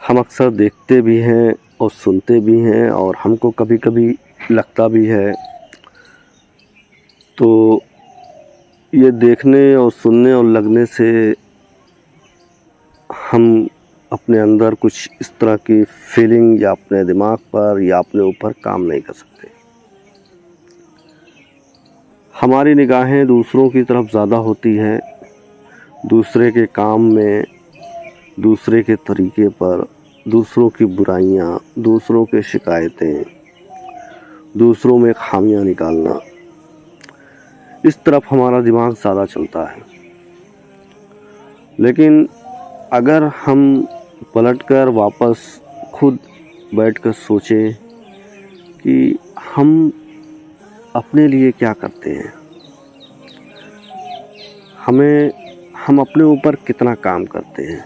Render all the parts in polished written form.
हम अक्सर देखते भी हैं और सुनते भी हैं और हमको कभी कभी लगता भी है। तो ये देखने और सुनने और लगने से हम अपने अंदर कुछ इस तरह की फीलिंग या अपने दिमाग पर या अपने ऊपर काम नहीं कर सकते। हमारी निगाहें दूसरों की तरफ ज़्यादा होती हैं, दूसरे के काम में, दूसरे के तरीके पर, दूसरों की बुराइयां, दूसरों के शिकायतें, दूसरों में खामियां निकालना, इस तरफ हमारा दिमाग ज़्यादा चलता है। लेकिन अगर हम पलटकर वापस खुद बैठकर सोचें कि हम अपने लिए क्या करते हैं, हम अपने ऊपर कितना काम करते हैं,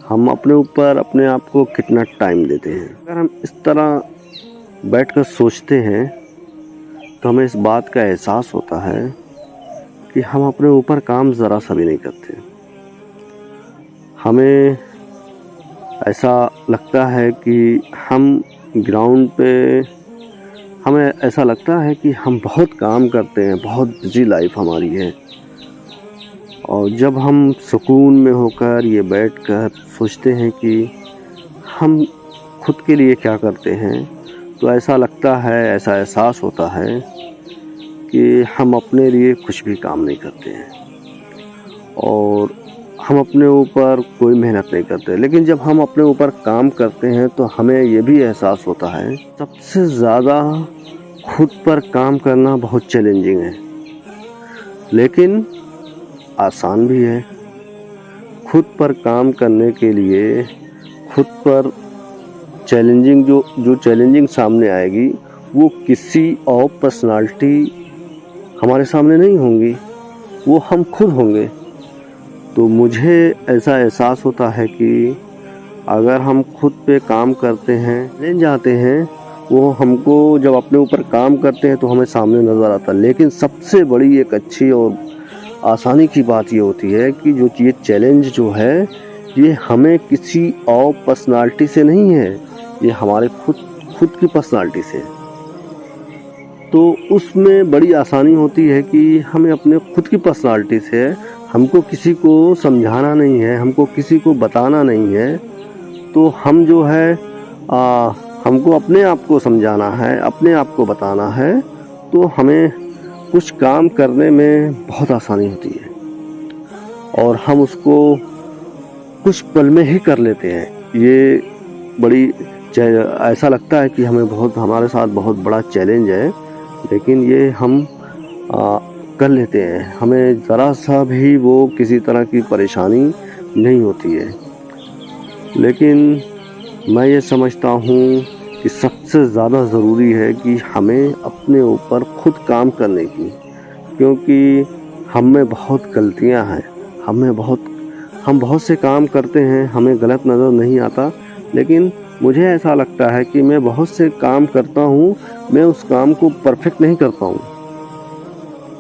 हम अपने ऊपर अपने आप को कितना टाइम देते हैं। अगर हम इस तरह बैठकर सोचते हैं तो हमें इस बात का एहसास होता है कि हम अपने ऊपर काम ज़रा सा भी नहीं करते। हमें ऐसा लगता है कि हम ग्राउंड पे, हमें ऐसा लगता है कि हम बहुत काम करते हैं, बहुत बिजी लाइफ हमारी है। और जब हम सुकून में होकर ये बैठकर सोचते हैं कि हम खुद के लिए क्या करते हैं, तो ऐसा लगता है, ऐसा एहसास होता है कि हम अपने लिए कुछ भी काम नहीं करते हैं और हम अपने ऊपर कोई मेहनत नहीं करते। लेकिन जब हम अपने ऊपर काम करते हैं तो हमें ये भी एहसास होता है, सबसे ज़्यादा खुद पर काम करना बहुत चैलेंजिंग है, लेकिन आसान भी है। खुद पर काम करने के लिए खुद पर चैलेंजिंग जो चैलेंजिंग सामने आएगी वो किसी और पर्सनालिटी हमारे सामने नहीं होंगी, वो हम खुद होंगे। तो मुझे ऐसा एहसास होता है कि अगर हम खुद पे काम करते हैं, चैलेंज आते हैं, वो हमको जब अपने ऊपर काम करते हैं तो हमें सामने नज़र आता है। लेकिन सबसे बड़ी एक अच्छी और आसानी की बात ये होती है कि जो ये चैलेंज जो है ये हमें किसी और पर्सनालिटी से नहीं है, ये हमारे खुद की पर्सनालिटी से है। तो उसमें बड़ी आसानी होती है कि हमें अपने खुद की पर्सनालिटी से, हमको किसी को समझाना नहीं है, हमको किसी को बताना नहीं है। तो हम जो है हमको अपने आप को समझाना है, अपने आप को बताना है, तो हमें कुछ काम करने में बहुत आसानी होती है और हम उसको कुछ पल में ही कर लेते हैं। ये बड़ी ऐसा लगता है कि हमारे साथ बहुत बड़ा चैलेंज है, लेकिन ये हम कर लेते हैं। हमें ज़रा सा भी वो किसी तरह की परेशानी नहीं होती है। लेकिन मैं ये समझता हूँ कि सबसे ज़्यादा ज़रूरी है कि हमें अपने ऊपर खुद काम करने की, क्योंकि हम में बहुत गलतियाँ हैं, हम बहुत से काम करते हैं, हमें गलत नज़र नहीं आता। लेकिन मुझे ऐसा लगता है कि मैं बहुत से काम करता हूँ, मैं उस काम को परफेक्ट नहीं करता हूँ।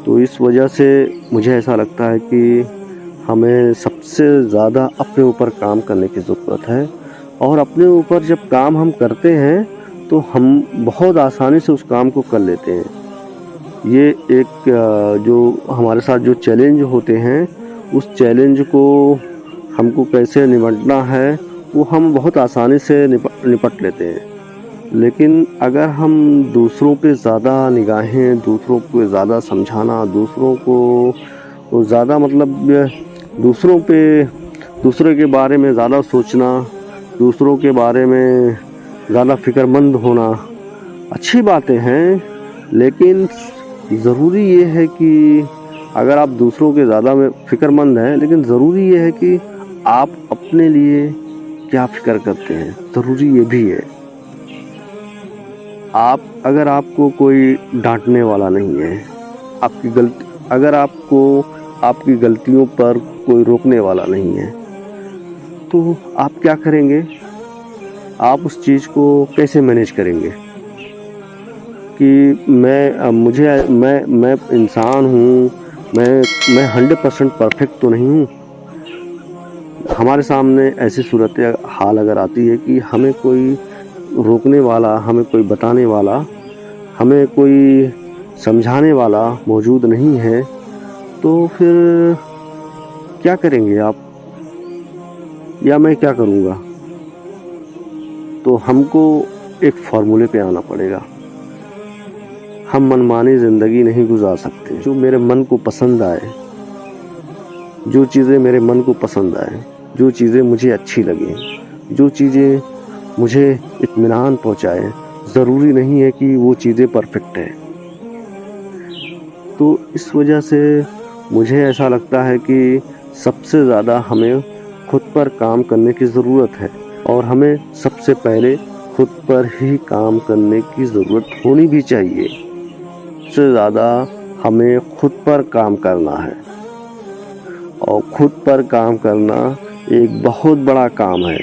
तो इस वजह से मुझे ऐसा लगता है कि हमें सबसे ज़्यादा अपने ऊपर काम करने की ज़रूरत है। और अपने ऊपर जब काम हम करते हैं तो हम बहुत आसानी से उस काम को कर लेते हैं। ये एक जो हमारे साथ जो चैलेंज होते हैं, उस चैलेंज को हमको कैसे निपटना है वो हम बहुत आसानी से निपट लेते हैं। लेकिन अगर हम दूसरों पे ज़्यादा निगाहें, दूसरों को ज़्यादा समझाना, दूसरों को ज़्यादा दूसरे के बारे में ज़्यादा सोचना, दूसरों के बारे में ज़्यादा फ़िक्रमंद होना, अच्छी बातें हैं। लेकिन ज़रूरी ये है कि अगर आप दूसरों के ज़्यादा में फ़िक्रमंद हैं, लेकिन ज़रूरी ये है कि आप अपने लिए क्या फ़िक्र करते हैं, ज़रूरी ये भी है। अगर आपको कोई डांटने वाला नहीं है, अगर आपको आपकी गलतियों पर कोई रोकने वाला नहीं है, तो आप क्या करेंगे? आप उस चीज़ को कैसे मैनेज करेंगे कि मैं इंसान हूँ, मैं 100% परफेक्ट तो नहीं हूँ। हमारे सामने ऐसी सूरत हाल अगर आती है कि हमें कोई रोकने वाला, हमें कोई बताने वाला, हमें कोई समझाने वाला मौजूद नहीं है, तो फिर क्या करेंगे आप या मैं क्या करूँगा? तो हमको एक फ़ॉर्मूले पे आना पड़ेगा। हम मनमानी ज़िंदगी नहीं गुजार सकते। जो मेरे मन को पसंद आए, जो चीज़ें मेरे मन को पसंद आए, जो चीज़ें मुझे अच्छी लगें, जो चीज़ें मुझे इत्मीनान पहुँचाएँ, ज़रूरी नहीं है कि वो चीज़ें परफ़ेक्ट हैं। तो इस वजह से मुझे ऐसा लगता है कि सबसे ज़्यादा हमें खुद पर काम करने की ज़रूरत है और हमें सबसे पहले खुद पर ही काम करने की ज़रूरत होनी भी चाहिए। सबसे ज़्यादा हमें खुद पर काम करना है और खुद पर काम करना एक बहुत बड़ा काम है।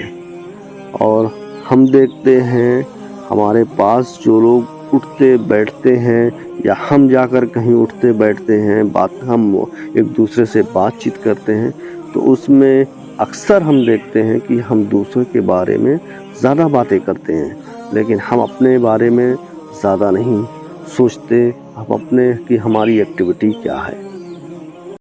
और हम देखते हैं हमारे पास जो लोग उठते बैठते हैं या हम जाकर कहीं उठते बैठते हैं, हम एक दूसरे से बातचीत करते हैं, तो उसमें अक्सर हम देखते हैं कि हम दूसरों के बारे में ज़्यादा बातें करते हैं, लेकिन हम अपने बारे में ज़्यादा नहीं सोचते। हम अपने कि हमारी एक्टिविटी क्या है।